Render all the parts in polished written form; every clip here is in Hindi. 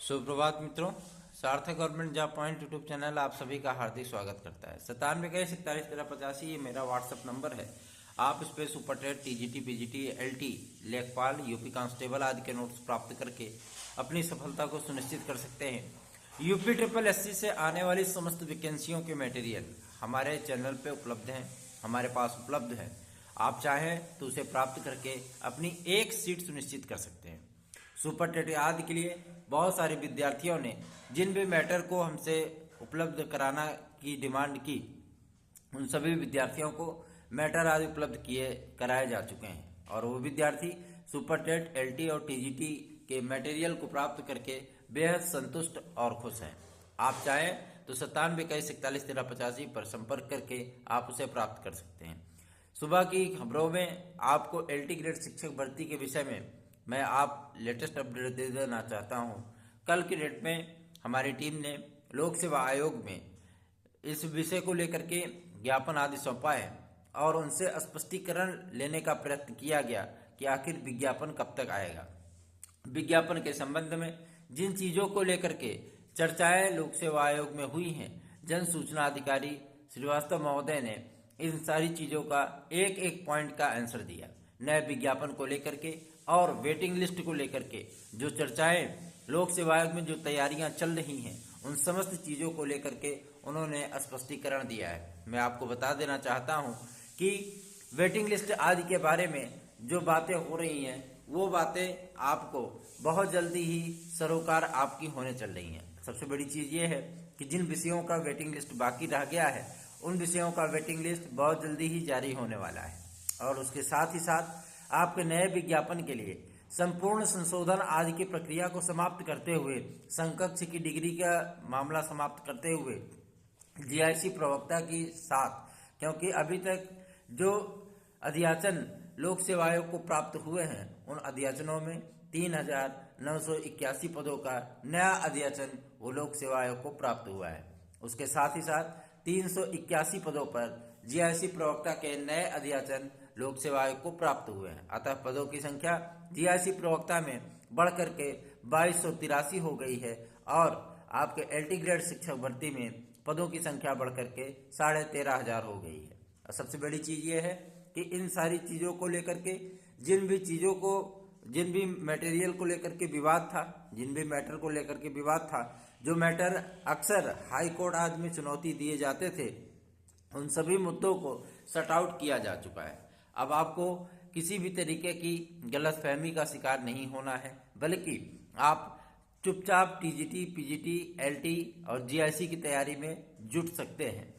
सुप्रभात मित्रों, सार्थक government job point YouTube channel आप सभी का हार्दिक स्वागत करता है। 9721411385 ये मेरा व्हाट्सएप नंबर है। आप इस पे super TET, TGT, PGT, LT, लेखपाल, यूपी कांस्टेबल आदि के नोट्स प्राप्त करके अपनी सफलता को सुनिश्चित कर सकते हैं। यूपी ट्रिपल एससी से आने वाली समस्त वैकेंसियों के मटेरियल हमारे चैनल पे उपलब्ध हैं, हमारे पास उपलब्ध है। आप चाहें तो उसे प्राप्त करके अपनी एक सीट सुनिश्चित कर सकते हैं। सुपर टेट आदि के लिए बहुत सारे विद्यार्थियों ने जिन भी मैटर को हमसे उपलब्ध कराना की डिमांड की, उन सभी विद्यार्थियों को मैटर आदि उपलब्ध कराए जा चुके हैं और वो विद्यार्थी सुपर टेट, एलटी और टीजीटी के मटेरियल को प्राप्त करके बेहद संतुष्ट और खुश हैं। आप चाहें तो 9721411385 पर संपर्क करके आप उसे प्राप्त कर सकते हैं। सुबह की खबरों में आपको एलटी ग्रेड शिक्षक भर्ती के विषय में मैं आप लेटेस्ट अपडेट दे देना चाहता हूं। कल की डेट में हमारी टीम ने लोक सेवा आयोग में इस विषय को लेकर के ज्ञापन आदि सौंपा है और उनसे स्पष्टीकरण लेने का प्रयत्न किया गया कि आखिर विज्ञापन कब तक आएगा। विज्ञापन के संबंध में जिन चीज़ों को लेकर के चर्चाएं लोक सेवा आयोग में हुई हैं, जन सूचना अधिकारी श्रीवास्तव महोदय ने इन सारी चीज़ों का एक एक पॉइंट का आंसर दिया। नए विज्ञापन को लेकर के और वेटिंग लिस्ट को लेकर के जो चर्चाएं लोक सेवा आयोग में जो तैयारियां चल रही हैं, उन समस्त चीज़ों को लेकर के उन्होंने स्पष्टीकरण दिया है। मैं आपको बता देना चाहता हूं कि वेटिंग लिस्ट आदि के बारे में जो बातें हो रही हैं, वो बातें आपको बहुत जल्दी ही सरोकार आपकी होने चल रही हैं। सबसे बड़ी चीज़ ये है कि जिन विषयों का वेटिंग लिस्ट बाकी रह गया है, उन विषयों का वेटिंग लिस्ट बहुत जल्दी ही जारी होने वाला है और उसके साथ ही साथ आपके नए विज्ञापन के लिए संपूर्ण संशोधन आदि की प्रक्रिया को समाप्त करते हुए, समकक्ष की डिग्री का मामला समाप्त करते हुए जीआईसी प्रवक्ता की साथ, क्योंकि अभी तक जो अध्याचन लोक सेवा आयोग को प्राप्त हुए हैं, उन अध्याचनों में 3,981 पदों का नया अध्याचन वो लोक सेवा आयोग को प्राप्त हुआ है। उसके साथ ही साथ 381 पदों पर जीआईसी प्रवक्ता के नए अध्याचन लोक सेवा आयोग को प्राप्त हुए हैं। अतः पदों की संख्या जीआईसी प्रवक्ता में बढ़कर के 2283 हो गई है और आपके एलटी ग्रेड शिक्षक भर्ती में पदों की संख्या बढ़कर के 13,500 हो गई है। और सबसे बड़ी चीज़ ये है कि इन सारी चीज़ों को लेकर के जिन भी मटेरियल को लेकर के विवाद था, जिन भी मैटर को लेकर के विवाद था, जो मैटर अक्सर हाई कोर्ट आदि में चुनौती दिए जाते थे, उन सभी मुद्दों को सट आउट किया जा चुका है। अब आपको किसी भी तरीके की गलतफहमी का शिकार नहीं होना है, बल्कि आप चुपचाप टीजीटी, पीजीटी, एलटी और जीआईसी की तैयारी में जुट सकते हैं।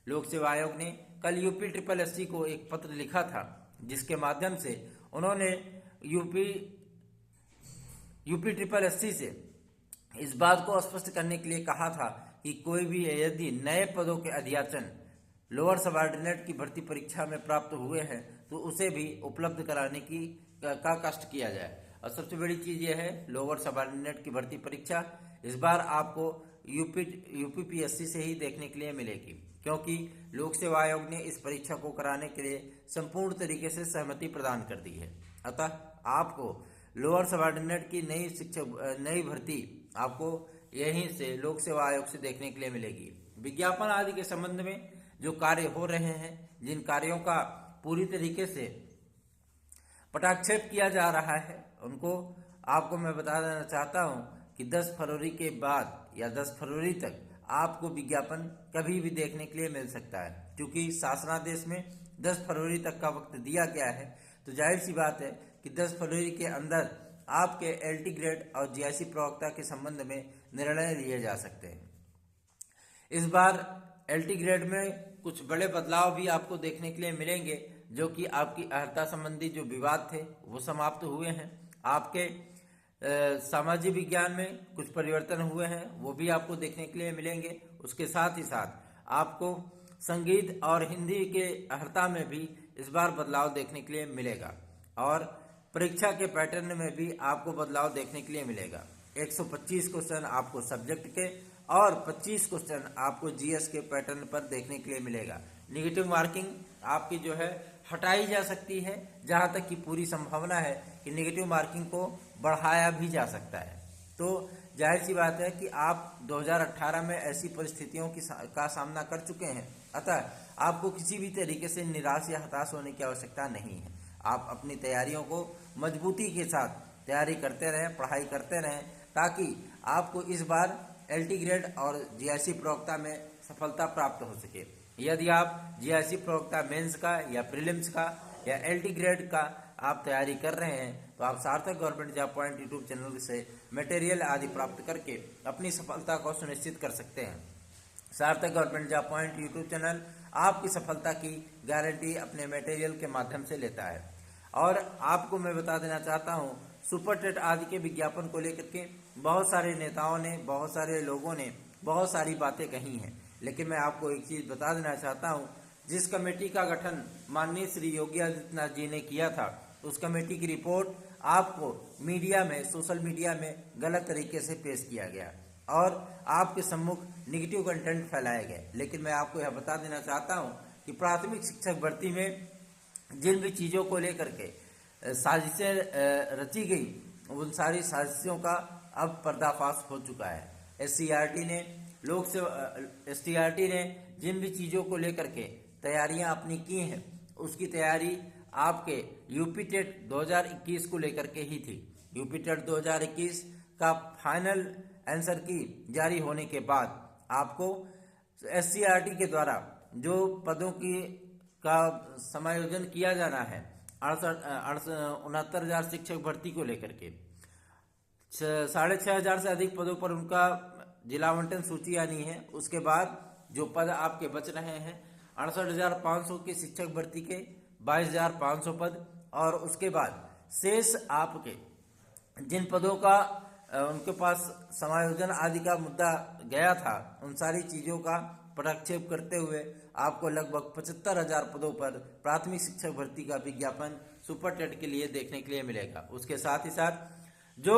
लोक सेवा आयोग ने कल यूपी ट्रिपल एससी को एक पत्र लिखा था, जिसके माध्यम से उन्होंने यूपी ट्रिपल एससी से इस बात को स्पष्ट करने के लिए कहा था कि कोई भी यदि नए पदों के अध्याचन लोअर सबऑर्डिनेट की भर्ती परीक्षा में प्राप्त हुए हैं तो उसे भी उपलब्ध कराने का कष्ट किया जाए। और सबसे बड़ी चीज़ यह है, लोअर सबऑर्डिनेट की भर्ती परीक्षा इस बार आपको यूपीपीएससी से ही देखने के लिए मिलेगी, क्योंकि लोक सेवा आयोग ने इस परीक्षा को कराने के लिए संपूर्ण तरीके से सहमति प्रदान कर दी है। अतः आपको लोअर सबऑर्डिनेट की नई भर्ती आपको यहीं से लोक सेवा आयोग से देखने के लिए मिलेगी। विज्ञापन आदि के संबंध में जो कार्य हो रहे हैं, जिन कार्यों का पूरी तरीके से पटाक्षेप किया जा रहा है, उनको आपको मैं बता देना चाहता हूं कि 10 फरवरी के बाद या 10 फरवरी तक आपको विज्ञापन कभी भी देखने के लिए मिल सकता है। क्योंकि शासनादेश में 10 फरवरी तक का वक्त दिया गया है, तो जाहिर सी बात है कि 10 फरवरी के अंदर आपके एलटी ग्रेड और जीआईसी प्रवक्ता के संबंध में निर्णय लिए जा सकते हैं। इस बार एलटी ग्रेड में कुछ बड़े बदलाव भी आपको देखने के लिए मिलेंगे, जो कि आपकी अर्हता संबंधी जो विवाद थे वो समाप्त हुए हैं। आपके सामाजिक विज्ञान में कुछ परिवर्तन हुए हैं, वो भी आपको देखने के लिए मिलेंगे। उसके साथ ही साथ आपको संगीत और हिंदी के अर्हता में भी इस बार बदलाव देखने के लिए मिलेगा और परीक्षा के पैटर्न में भी आपको बदलाव देखने के लिए मिलेगा। 125 क्वेश्चन आपको सब्जेक्ट के और 25 क्वेश्चन आपको जीएस के पैटर्न पर देखने के लिए मिलेगा। निगेटिव मार्किंग आपकी जो है हटाई जा सकती है, जहां तक कि पूरी संभावना है कि निगेटिव मार्किंग को बढ़ाया भी जा सकता है। तो जाहिर सी बात है कि आप 2018 में ऐसी परिस्थितियों का सामना कर चुके हैं, अतः आपको किसी भी तरीके से निराश या हताश होने की आवश्यकता नहीं है। आप अपनी तैयारियों को मजबूती के साथ तैयारी करते रहें, पढ़ाई करते रहें, ताकि आपको इस बार एलटी ग्रेड और जीआईसी प्रवक्ता में सफलता प्राप्त हो सके। यदि आप जीआईसी प्रवक्ता मेंस का या प्रीलिम्स का या एलटी ग्रेड का आप तैयारी कर रहे हैं, तो आप सार्थक government job point YouTube channel से मटेरियल आदि प्राप्त करके अपनी सफलता को सुनिश्चित कर सकते हैं। सार्थक government job point YouTube channel आपकी सफलता की गारंटी अपने मटेरियल के माध्यम से लेता है। और आपको मैं बता देना चाहता हूँ, सुपर टेट आदि के विज्ञापन को लेकर के बहुत सारे नेताओं ने, बहुत सारे लोगों ने बहुत सारी बातें कही हैं, लेकिन मैं आपको एक चीज़ बता देना चाहता हूँ, जिस कमेटी का गठन माननीय श्री योगी आदित्यनाथ जी ने किया था, उस कमेटी की रिपोर्ट आपको मीडिया में, सोशल मीडिया में गलत तरीके से पेश किया गया और आपके सम्मुख निगेटिव कंटेंट फैलाए गए। लेकिन मैं आपको यह बता देना चाहता हूं कि प्राथमिक शिक्षक भर्ती में जिन भी चीज़ों को लेकर के साजिशें रची गई, उन सारी साजिशों का अब पर्दाफाश हो चुका है। एससीईआरटी ने, लोक सेवा एसटीईआरटी ने जिन भी चीज़ों को लेकर के तैयारियां अपनी की हैं, उसकी तैयारी आपके यूपी टेट 2021 को लेकर के ही थी। यूपी टेट 2021 का फाइनल आंसर की जारी होने के बाद आपको एससीईआरटी के द्वारा जो पदों की का समायोजन किया जाना है, 69,000 शिक्षक भर्ती को लेकर के 6,500 से अधिक पदों पर उनका जिला आवंटन सूची आनी है। उसके बाद जो पद आपके बच रहे हैं, 68,500 की शिक्षक भर्ती के 22,500 पद, और उसके बाद शेष आपके जिन पदों का उनके पास समायोजन आदि का मुद्दा गया था, उन सारी चीज़ों का प्रक्षेप करते हुए आपको लगभग 75,000 पदों पर प्राथमिक शिक्षक भर्ती का विज्ञापन सुपर टेट के लिए देखने के लिए मिलेगा। उसके साथ ही साथ जो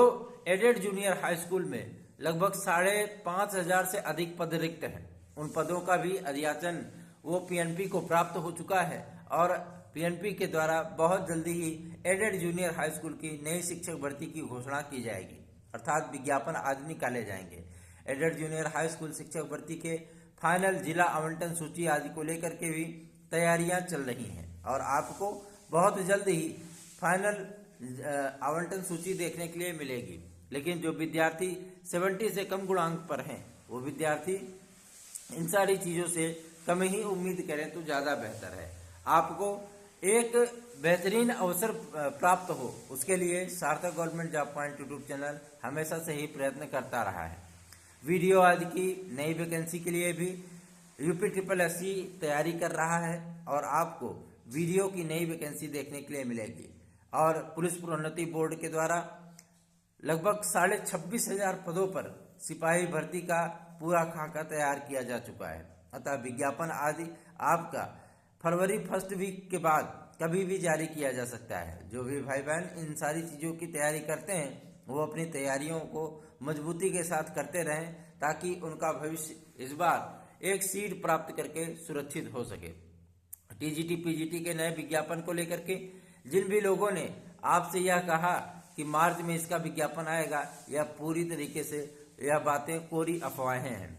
एडेड जूनियर हाई स्कूल में लगभग 5,500 से अधिक पद रिक्त हैं, उन पदों का भी अधियाचन वो पीएनपी को प्राप्त हो चुका है और पीएनपी के द्वारा बहुत जल्दी ही एडेड जूनियर हाई स्कूल की नई शिक्षक भर्ती की घोषणा की जाएगी, अर्थात विज्ञापन आज निकाले जाएंगे। एडेड जूनियर हाई स्कूल शिक्षक भर्ती के फाइनल जिला आवंटन सूची आदि को लेकर के भी तैयारियां चल रही हैं और आपको बहुत जल्द ही फाइनल आवंटन सूची देखने के लिए मिलेगी। लेकिन जो विद्यार्थी 70 से कम गुणांक पर हैं, वो विद्यार्थी इन सारी चीज़ों से कम ही उम्मीद करें तो ज़्यादा बेहतर है। आपको एक बेहतरीन अवसर प्राप्त हो, उसके लिए सार्थक government job point YouTube channel हमेशा से ही प्रयत्न करता रहा है। वीडियो आदि की नई वैकेंसी के लिए भी यूपी SSSC तैयारी कर रहा है और आपको वीडियो की नई वैकेंसी देखने के लिए मिलेगी। और पुलिस प्रोन्नति बोर्ड के द्वारा लगभग 26,500 पदों पर सिपाही भर्ती का पूरा खाका तैयार किया जा चुका है। अतः विज्ञापन आदि आपका फरवरी फर्स्ट वीक के बाद कभी भी जारी किया जा सकता है। जो भी भाई बहन इन सारी चीज़ों की तैयारी करते हैं, वो अपनी तैयारियों को मजबूती के साथ करते रहें, ताकि उनका भविष्य इस बार एक सीट प्राप्त करके सुरक्षित हो सके। टीजीटी पीजीटी के नए विज्ञापन को लेकर के जिन भी लोगों ने आपसे यह कहा कि मार्च में इसका विज्ञापन आएगा, यह पूरी तरीके से यह बातें कोरी अफवाहें हैं।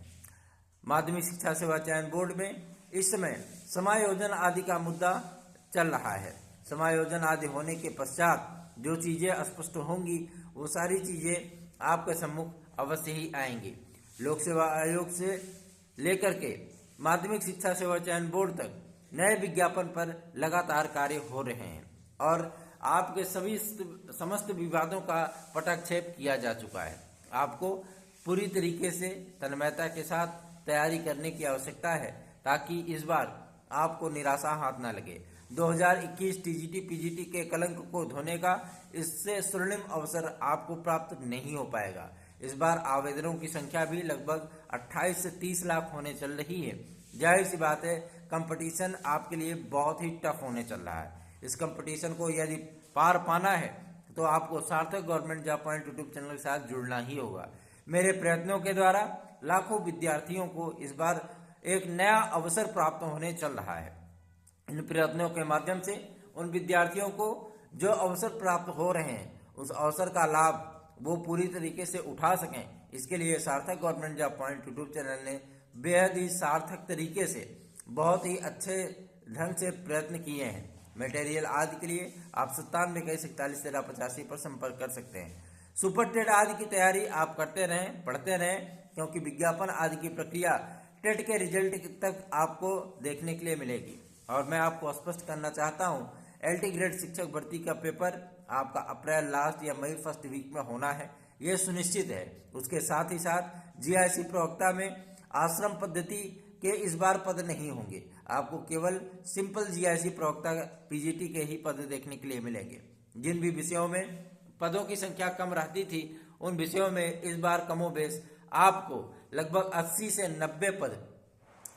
माध्यमिक शिक्षा सेवा चयन बोर्ड में इस समय समायोजन आदि का मुद्दा चल रहा है। समायोजन आदि होने के पश्चात जो चीज़ें स्पष्ट होंगी, वो सारी चीज़ें आपके सम्मुख अवश्य ही आएंगी। लोक सेवा आयोग से लेकर के माध्यमिक शिक्षा सेवा चयन बोर्ड तक नए विज्ञापन पर लगातार कार्य हो रहे हैं और आपके सभी समस्त विवादों का पटाक्षेप किया जा चुका है। आपको पूरी तरीके से तन्मयता के साथ तैयारी करने की आवश्यकता है, ताकि इस बार आपको निराशा हाथ ना लगे। 2021 टीजीटी पीजीटी के कलंक को धोने का इससे स्वर्णिम अवसर आपको प्राप्त नहीं हो पाएगा। इस बार आवेदनों की संख्या भी लगभग 28 से 30 लाख होने चल रही है। जाहिर सी बात है, कंपटीशन आपके लिए बहुत ही टफ होने चल रहा है। इस कंपटीशन को यदि पार पाना है तो आपको सार्थक government job point YouTube channel के साथ जुड़ना ही होगा। मेरे प्रयत्नों के द्वारा लाखों विद्यार्थियों को इस बार एक नया अवसर प्राप्त होने चल रहा है। इन प्रयत्नों के माध्यम से उन विद्यार्थियों को जो अवसर प्राप्त हो रहे हैं, उस अवसर का लाभ वो पूरी तरीके से उठा सकें, इसके लिए सार्थक government job point YouTube channel ने बेहद ही सार्थक तरीके से बहुत ही अच्छे ढंग से प्रयत्न किए हैं। मटेरियल आदि के लिए आप 9721411385 पर संपर्क कर सकते हैं। सुपर टेट आदि की तैयारी आप करते रहें, पढ़ते रहें, क्योंकि विज्ञापन आदि की प्रक्रिया टेट के रिजल्ट तक आपको देखने के लिए मिलेगी। और मैं आपको स्पष्ट करना चाहता हूं, एलटी ग्रेड शिक्षक भर्ती का पेपर आपका अप्रैल लास्ट या मई फर्स्ट वीक में होना है, यह सुनिश्चित है। उसके साथ ही साथ जीआईसी प्रवक्ता में आश्रम पद्धति के इस बार पद नहीं होंगे, आपको केवल सिंपल जीआईसी प्रवक्ता पीजीटी के ही पद देखने के लिए मिलेंगे। जिन भी विषयों में पदों की संख्या कम रहती थी, उन विषयों में इस बार कमोबेश आपको लगभग 80 से 90 पद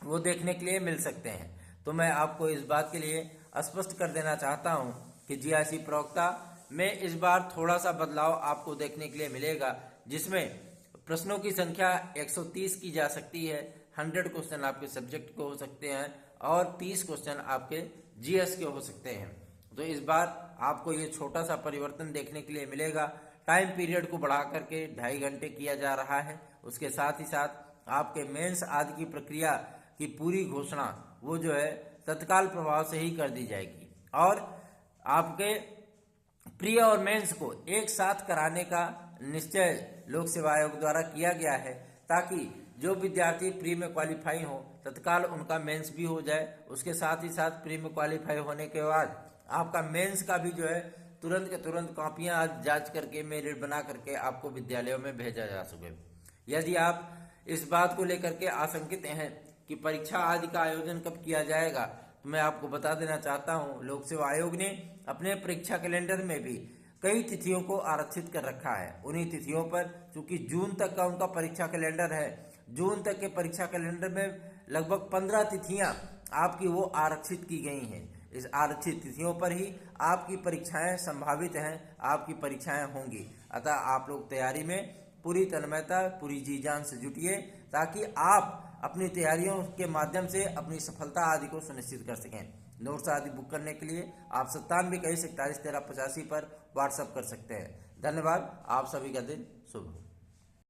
वो देखने के लिए मिल सकते हैं। तो मैं आपको इस बात के लिए स्पष्ट कर देना चाहता हूं कि जीआईसी प्रवक्ता में इस बार थोड़ा सा बदलाव आपको देखने के लिए मिलेगा, जिसमें प्रश्नों की संख्या 130 की जा सकती है। 100 क्वेश्चन आपके सब्जेक्ट के हो सकते हैं और 30 क्वेश्चन आपके जीएस के हो सकते हैं। तो इस बार आपको ये छोटा सा परिवर्तन देखने के लिए मिलेगा। टाइम पीरियड को बढ़ा करके 2.5 घंटे किया जा रहा है। उसके साथ ही साथ आपके मेंस आदि की प्रक्रिया की पूरी घोषणा वो जो है तत्काल प्रभाव से ही कर दी जाएगी, और आपके प्री और मेंस को एक साथ कराने का निश्चय लोक सेवा आयोग द्वारा किया गया है, ताकि जो विद्यार्थी प्री में क्वालिफाई हो तत्काल उनका मेंस भी हो जाए। उसके साथ ही साथ प्री में क्वालिफाई होने के बाद आपका मेंस का भी जो है तुरंत के तुरंत कॉपियां जांच करके मेरिट बना करके आपको विद्यालयों में भेजा जा सके। यदि आप इस बात को लेकर के आशंकित हैं कि परीक्षा आदि का आयोजन कब किया जाएगा, तो मैं आपको बता देना चाहता हूं, लोक सेवा आयोग ने अपने परीक्षा कैलेंडर में भी कई तिथियों को आरक्षित कर रखा है। उन्हीं तिथियों पर, चूंकि जून तक का उनका परीक्षा कैलेंडर है, जून तक के परीक्षा कैलेंडर में लगभग 15 तिथियां आपकी वो आरक्षित की गई हैं। इस आरक्षित तिथियों पर ही आपकी परीक्षाएं संभावित हैं, आपकी परीक्षाएं होंगी। अतः आप लोग तैयारी में पूरी तन्मयता, पूरी जी जान से जुटिए, ताकि आप अपनी तैयारियों के माध्यम से अपनी सफलता आदि को सुनिश्चित कर सकें। नोट्स आदि बुक करने के लिए आप 9721411385 पर व्हाट्सएप कर सकते हैं। धन्यवाद। आप सभी का दिन शुभ।